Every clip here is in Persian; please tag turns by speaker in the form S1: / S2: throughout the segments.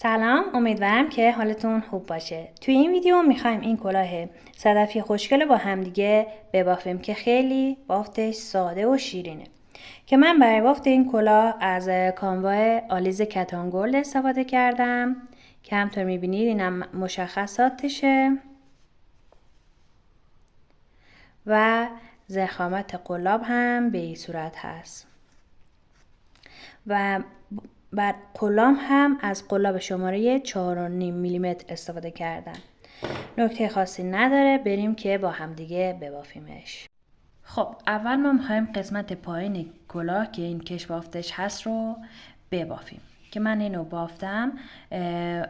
S1: سلام، امیدوارم که حالتون خوب باشه. توی این ویدیو میخوایم این کلاه صدفی خوشگل با همدیگه ببافیم که خیلی بافتش ساده و شیرینه. که من برای بافت این کلاه از کانوای آلیز کتان گلد استفاده کردم که همطور میبینید اینم مشخصاتشه و ضخامت قلاب هم به این صورت هست و بر قلام هم از قلاب شماره 4.5 میلیمتر استفاده کردم. نکته خاصی نداره، بریم که با هم دیگه ببافیمش. خب اول ما میخوایم قسمت پایین کلاه که این کش بافتش هست رو ببافیم که من اینو بافتم.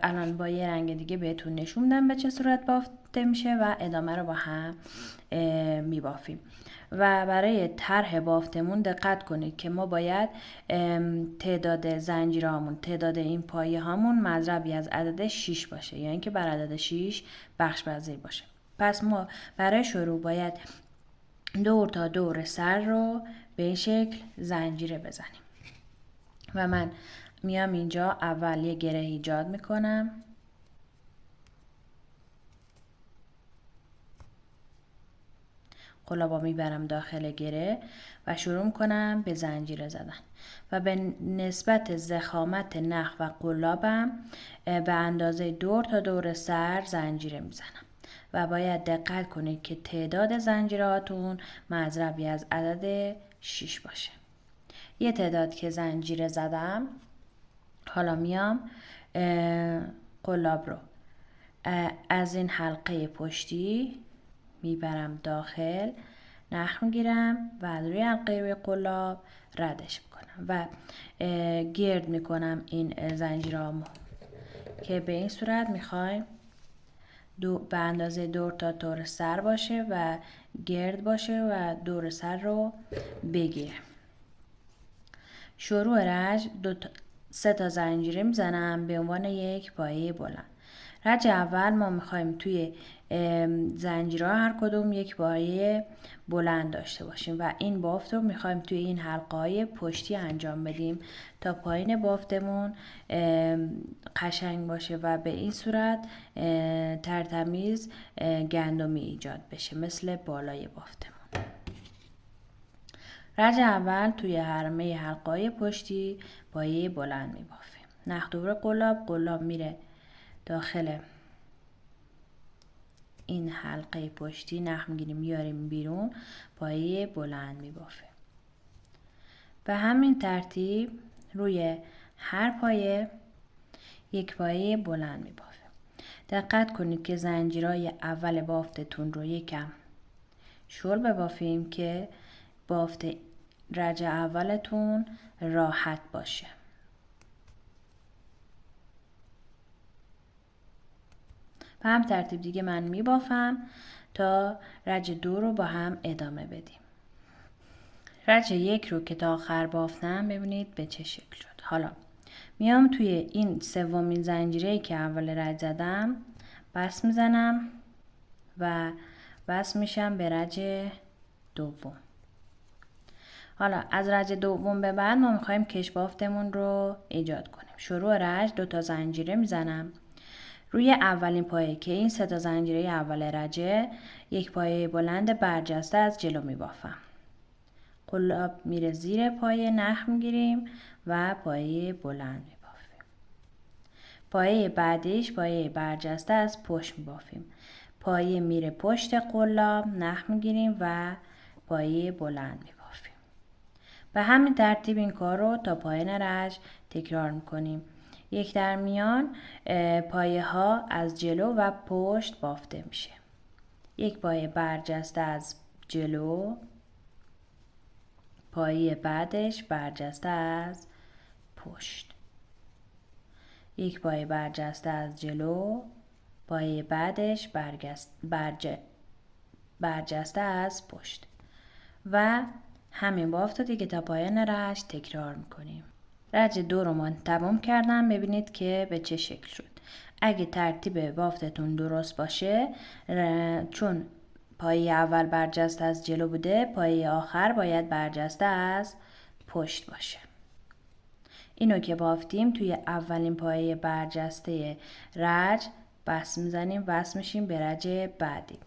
S1: الان با یه رنگ دیگه بهتون نشون میدم به چه صورت بافته میشه و ادامه رو با هم میبافیم. و برای طرح بافتمون دقت کنید که ما باید تعداد زنجیرهامون، تعداد این پایه هامون مضربی از عدد 6 باشه، یعنی که بر عدد 6 بخش پذیر باشه. پس ما برای شروع باید دور تا دور سر رو به این شکل زنجیره بزنیم و من میام اینجا اول یه گره ایجاد میکنم، قلابا میبرم داخل گره و شروع میکنم به زنجیره زدن و به نسبت ضخامت نخ و قلابم به اندازه دور تا دور سر زنجیره میزنم و باید دقت کنید که تعداد زنجیراتون مضربی از عدد 6 باشه. یه تعداد که زنجیره زدم، حالا میام قلاب رو از این حلقه پشتی میبرم داخل، نخ میگیرم و از روی حلقه قلاب ردش میکنم و گرد میکنم این زنجیرامو که به این صورت میخوایم به اندازه دور تا دور سر باشه و گرد باشه و دور سر رو بگیره. شروع رج 3 تا زنجیره میزنم به عنوان یک پایه بلند. رج اول ما میخوایم توی زنجیرها هر کدوم یک پایه بلند داشته باشیم و این بافت رو میخوایم توی این حلقه های پشتی انجام بدیم تا پایین بافتمون قشنگ باشه و به این صورت ترتمیز گندمی ایجاد بشه مثل بالای بافتمون. رج اول توی هرمه حلقه‌های پشتی پایه بلند میبافیم. نخ دور قلاب میره داخل این حلقه پشتی، نخ میگیریم میاریم بیرون، پایه بلند میبافیم. به همین ترتیب روی هر پایه یک پایه بلند میبافیم. دقت کنید که زنجیرهای اول بافتتون رو یکم شل ببافیم که بافت رج اولتون راحت باشه. به هم ترتیب دیگه من میبافم تا رج 2 رو با هم ادامه بدیم. رج 1 رو که تا آخر بافتم ببینید به چه شکل شد. حالا میام توی این سومین زنجیره که اول رج زدم بس میزنم و بس میشم به رج دوم. حالا از رج دوم به بعد ما میخوایم کش بافتمون رو ایجاد کنیم. شروع رج 2 تا زنجیره میزنم روی اولین پایه که این 3 تا زنجیره اول رجه، یک پایه بلند برجسته از جلو میبافم. قلاب میره زیر پایه، نخ میگیریم و پایه بلند میبافیم. پایه بعدیش پایه برجسته از پشت میبافیم. پایه میره پشت قلاب، نخ میگیریم و پایه بلند میبافیم. به همین ترتیب این کار رو تا پایان رج تکرار میکنیم. یک در میان پایه ها از جلو و پشت بافته میشه. یک پایه برجسته از جلو، پایه بعدش برجسته از پشت. یک پایه برجسته از جلو، پایه بعدش برجسته از پشت و همین بافت رو دیگه تا پایان رج تکرار میکنیم. رج 2 رو من تمام کردم. ببینید که به چه شکل شد. اگه ترتیب بافتتون درست باشه، چون پایه اول برجسته از جلو بوده، پایه آخر باید برجسته از پشت باشه. اینو که بافتیم توی اولین پایه برجسته رج بس میزنیم، وصل میشیم به رج بعدی.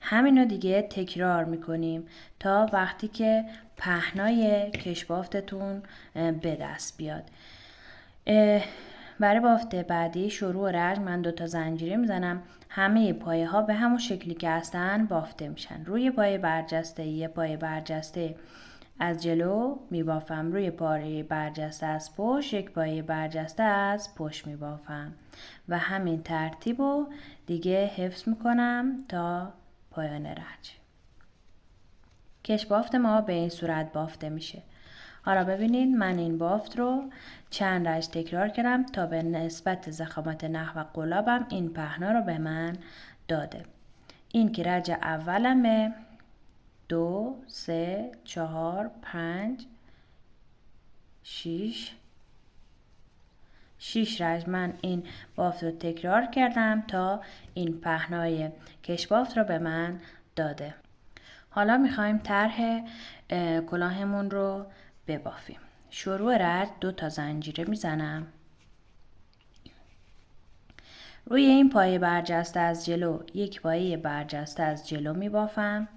S1: همینو دیگه تکرار میکنیم تا وقتی که پهنای کشبافتتون به دست بیاد. برای بافت بعدی شروع رج من 2 تا زنجیره میزنم. همه پایه ها به همون شکلی که هستن بافته میشن. روی پایه برجسته یه پایه برجسته از جلو میبافم، روی پایه برجسته از پشت یک پایه برجسته از پشت میبافم و همین ترتیب رو دیگه حفظ میکنم تا پایان رج. کشبافت ما به این صورت بافته میشه. حالا ببینید من این بافت رو چند رج تکرار کردم تا به نسبت ضخامت نخ و قلابم این پهنا رو به من داده. این که رج اولمه 2 3 4 5 6 رج من این بافت رو تکرار کردم تا این پهنای کشبافت رو به من داده. حالا میخوایم طرح کلاهمون رو ببافیم. شروع رج 2 تا زنجیره میزنم. روی این پایه برجسته از جلو یک پایه برجسته از جلو میبافم.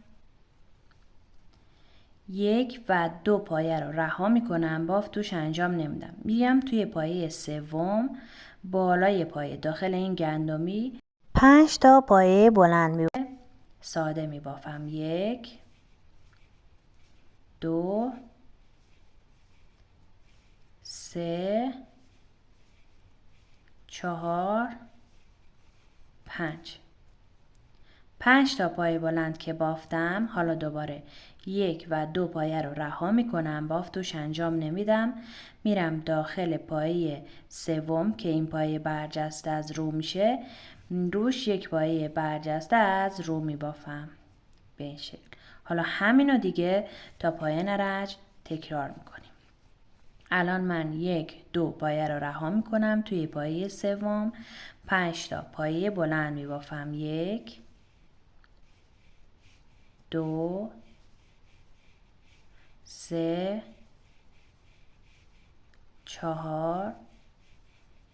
S1: 1 و 2 پایه رو رها میکنم، بافت توش انجام نمیدم. میرم توی پایه سوم، بالای پایه داخل این گندمی 5 تا پایه بلند میبافم. ساده میبافم. 1 2 3 4 5 تا پایه بلند که بافتم. حالا دوباره 1 و 2 پایه رو رها میکنم، بافت توش انجام نمیدم. میرم داخل پایه سوم که این پایه برجسته از رو میشه، روش یک پایه برجسته از رو میبافم به این شکل. حالا همینو دیگه تا پایان رج تکرار میکنیم. الان من 1 2 پایه رو رها میکنم، توی پایه سوم 5 تا پایه بلند میبافم. 1 2 3 4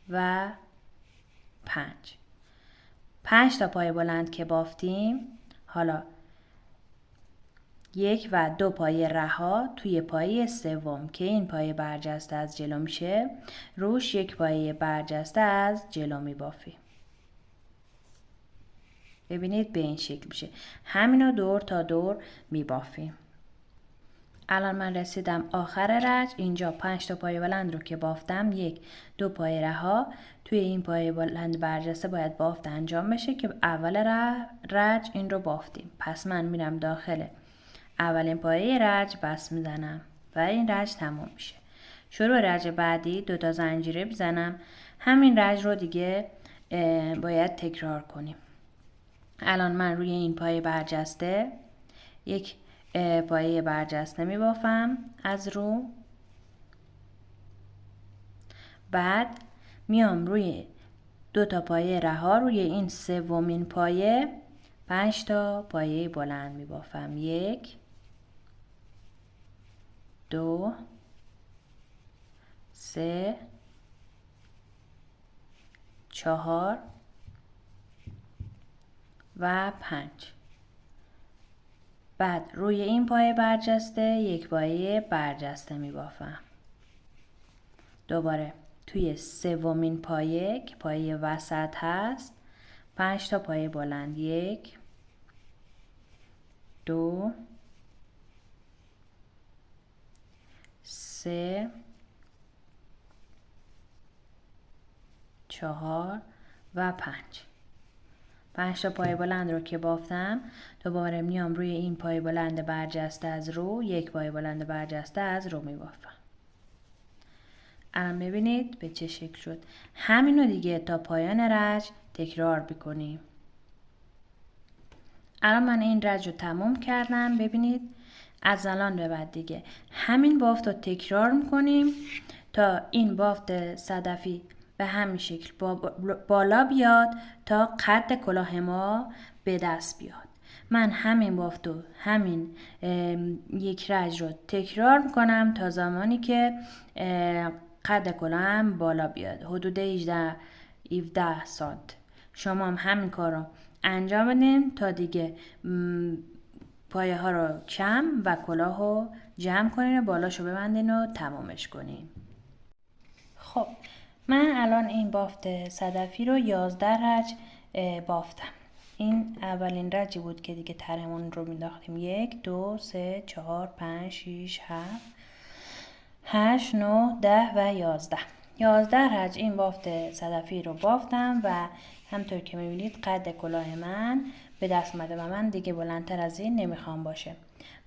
S1: و 5 تا پایه بلند که بافتیم. حالا 1 و 2 پایه رها توی پایه سوم که این پایه برجسته از جلو میشه، روش یک پایه برجسته از جلو میبافیم. ببینید به این شکل میشه. همینو دور تا دور میبافیم. الان من رسیدم آخر رج. اینجا 5 تا پایه بلند رو که بافتم، 1 2 پایه رها توی این پایه بلند برجسته باید بافت انجام بشه که اول رج این رو بافتیم. پس من میرم داخل اولین پایه رج بس میزنم و این رج تموم میشه. شروع رج بعدی 2 تا زنجیره بزنم. همین رج رو دیگه باید تکرار کنیم. الان من روی این پایه برجسته یک پایه برجسته می بافم از رو. بعد میام روی 2 تا پایه رها روی این سومین پایه 5 تا پایه بلند می بافم. 1 2 3 4 و 5. بعد روی این پایه برجسته یک پایه برجسته می بافم. دوباره توی سومین پایه که پایه وسط هست 5 تا پایه بلند. 1 2 3 4 و 5 تا پایه بلند رو که بافتم، دوباره میام روی این پایه بلند برجسته از رو یک پایه بلند برجسته از رو میبافم. الان ببینید به چه شکل شد. همینو دیگه تا پایان رج تکرار بکنیم. الان من این رج رو تموم کردم. ببینید از الان به بعد دیگه همین بافت رو تکرار میکنیم تا این بافت صدفی به همین شکل بالا بیاد تا قد کلاه ما به دست بیاد. من همین بافت و همین یک رج رو تکرار میکنم تا زمانی که قد کلاه هم بالا بیاد، حدود 17 سانت. شما هم همین کار رو انجام بدین تا دیگه پایه ها رو کم و کلاه رو جمع کنین و بالاشو ببندین و تمامش کنین. خب من الان این بافت صدفی رو 11 رج بافتم. این اولین رجی بود که دیگه طرحمون رو مینداختیم. 1 2 3 4 5 6 7 8 9 10 و 11. 11 رج این بافت صدفی رو بافتم و همطور که میبینید قد کلاه من به دست اومده و من دیگه بلندتر از این نمیخوام باشه.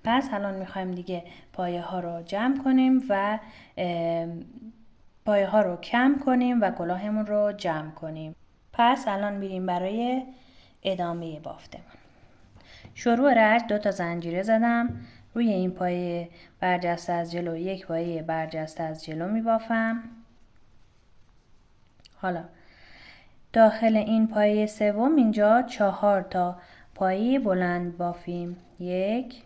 S1: پس الان میخوایم دیگه پایه ها رو جمع کنیم و پایه ها رو کم کنیم و کلاهمون رو جمع کنیم. پس الان میریم برای ادامه بافتمون. شروع رج 2 تا زنجیره زدم. روی این پایه برجسته از جلو یک پایه برجسته از جلو میبافم. حالا داخل این پایه سوم اینجا 4 تا پایه بلند بافیم. 1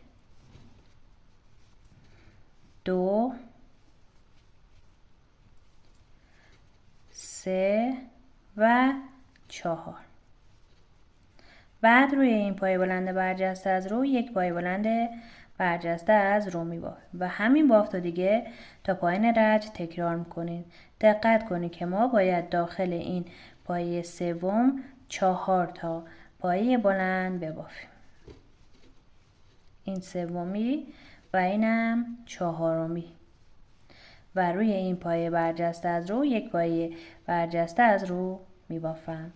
S1: 2 3 و 4. بعد روی این پایه بلند برجسته از رو یک پایه بلند برجسته از رو میبافیم و همین بافت رو دیگه تا پایین رج تکرار میکنید. دقت کنید که ما باید داخل این پایه سوم 4 تا پایه بلند ببافیم. این سومی و اینم چهارمی و روی این پایه برجسته از رو یک پایه برجسته از رو میبافم.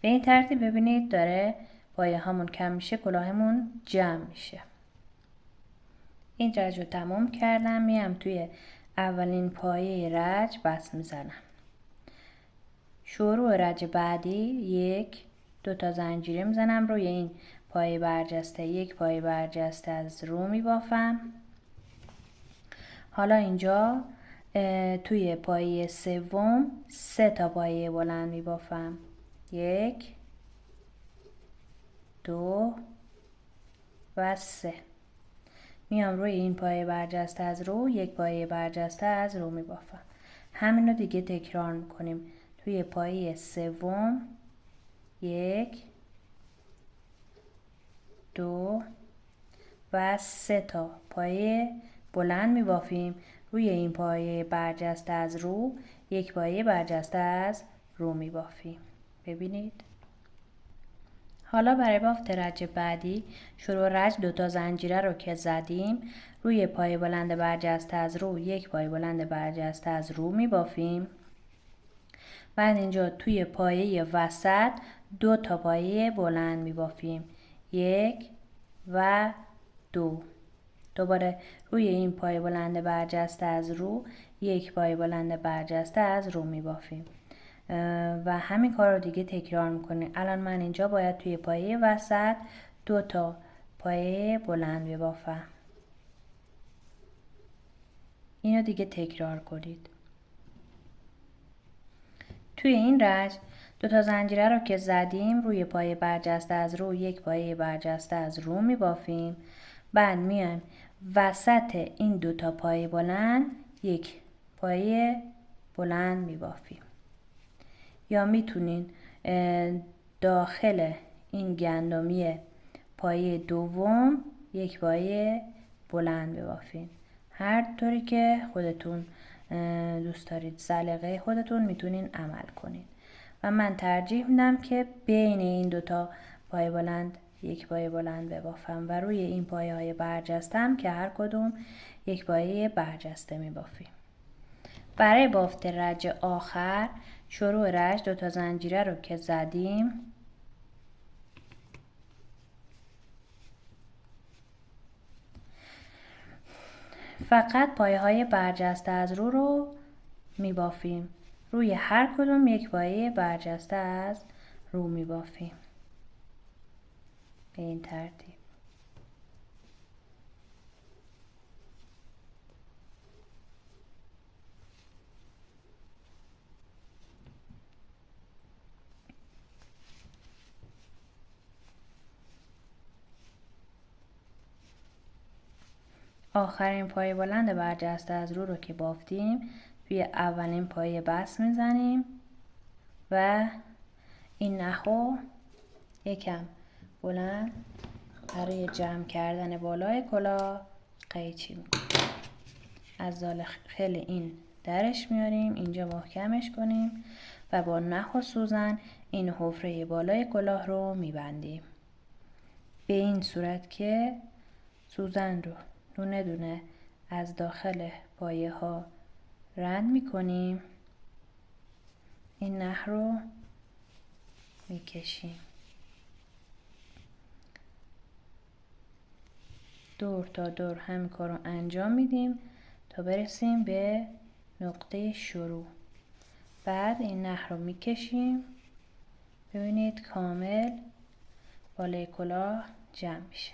S1: به این ترتیب ببینید داره پایه همون کم میشه، کلاهمون جمع میشه. این رج رو تمام کردم. میام توی اولین پایه رج بس میزنم. شروع رج بعدی 1 2 تا زنجیره میزنم. روی این پایه برجسته یک پایه برجسته از رو میبافم. حالا اینجا توی پایه سوم 3 تا پایه بلند میبافم. 1 2 و 3. میام روی این پایه برجسته از رو یک پایه برجسته از رو میبافم. همین رو دیگه تکرار میکنیم. توی پایه سوم 1 2 و 3 تا پایه بلند میبافیم. روی این پایه برجسته از رو یک پایه برجسته از رو میبافیم. ببینید. حالا برای بافت رج بعدی شروع رج 2 تا زنجیره رو که زدیم روی پایه بلند برجسته از رو یک پایه بلند برجسته از رو میبافیم. بعد اینجا توی پایه وسط 2 تا پایه بلند میبافیم. 1 و 2. دوباره روی این پایه بلند برجسته از رو یک پایه بلند برجسته از رو میبافیم و همین کار رو دیگه تکرار میکنیم. الان من اینجا باید توی پایه وسط 2 تا پایه بلند ببافم. اینو دیگه تکرار کنید. توی این رج 2 تا زنجیره رو که زدیم روی پایه برجسته از رو یک پایه برجسته از رو میبافیم. بعد میایم وسط این 2 تا پایه بلند یک پایه بلند میبافیم. یا میتونین داخل این گندمی پایه دوم یک پایه بلند ببافین. هر طوری که خودتون دوست دارید، سلیقه خودتون میتونین عمل کنید و من ترجیح میدم که بین این 2 تا پایه بلند یک پایه بلند ببافم و روی این پایه های برجستم که هر کدوم یک پایه برجسته میبافیم. برای بافت رج آخر شروع رج 2 تا زنجیره رو که زدیم فقط پایه های برجسته از رو میبافیم. روی هر کدوم یک پایه برجسته از رو میبافیم. به این ترتیب. آخرین پایه بلند برجسته از رو که بافتیم توی اولین پایه بست میزنیم و این نخو یکم بلند برای جمع کردن بالای کلاه قیچی میکنیم. از داخل این درش میاریم، اینجا محکمش کنیم و با نخ و سوزن این حفره بالای کلاه رو میبندیم. به این صورت که سوزن رو دونه دونه از داخل پایه ها رد میکنیم. این نخ رو میکشیم دور تا دور، همین کار رو انجام میدیم تا برسیم به نقطه شروع. بعد این نخ رو میکشیم، ببینید کامل بالای کلاه جمع میشه.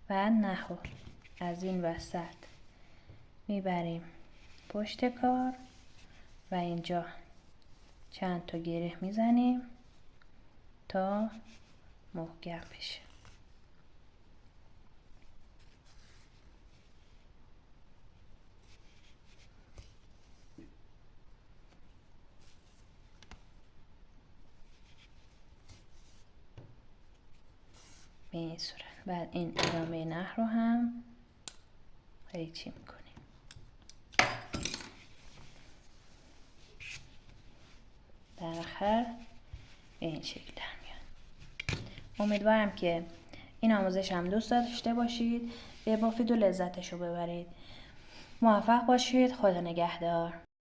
S1: بعد نخ رو از این وسط میبریم پشت کار و اینجا چند تا گره میزنیم تا محکم بشه. به این صورت. بعد این ادامه نخ رو هم قیچی میکنیم. در آخر به این شکل در میاد. امیدوارم که این آموزش هم دوست داشته باشید، ببافید و لذتشو ببرید. موفق باشید. خدا نگهدار.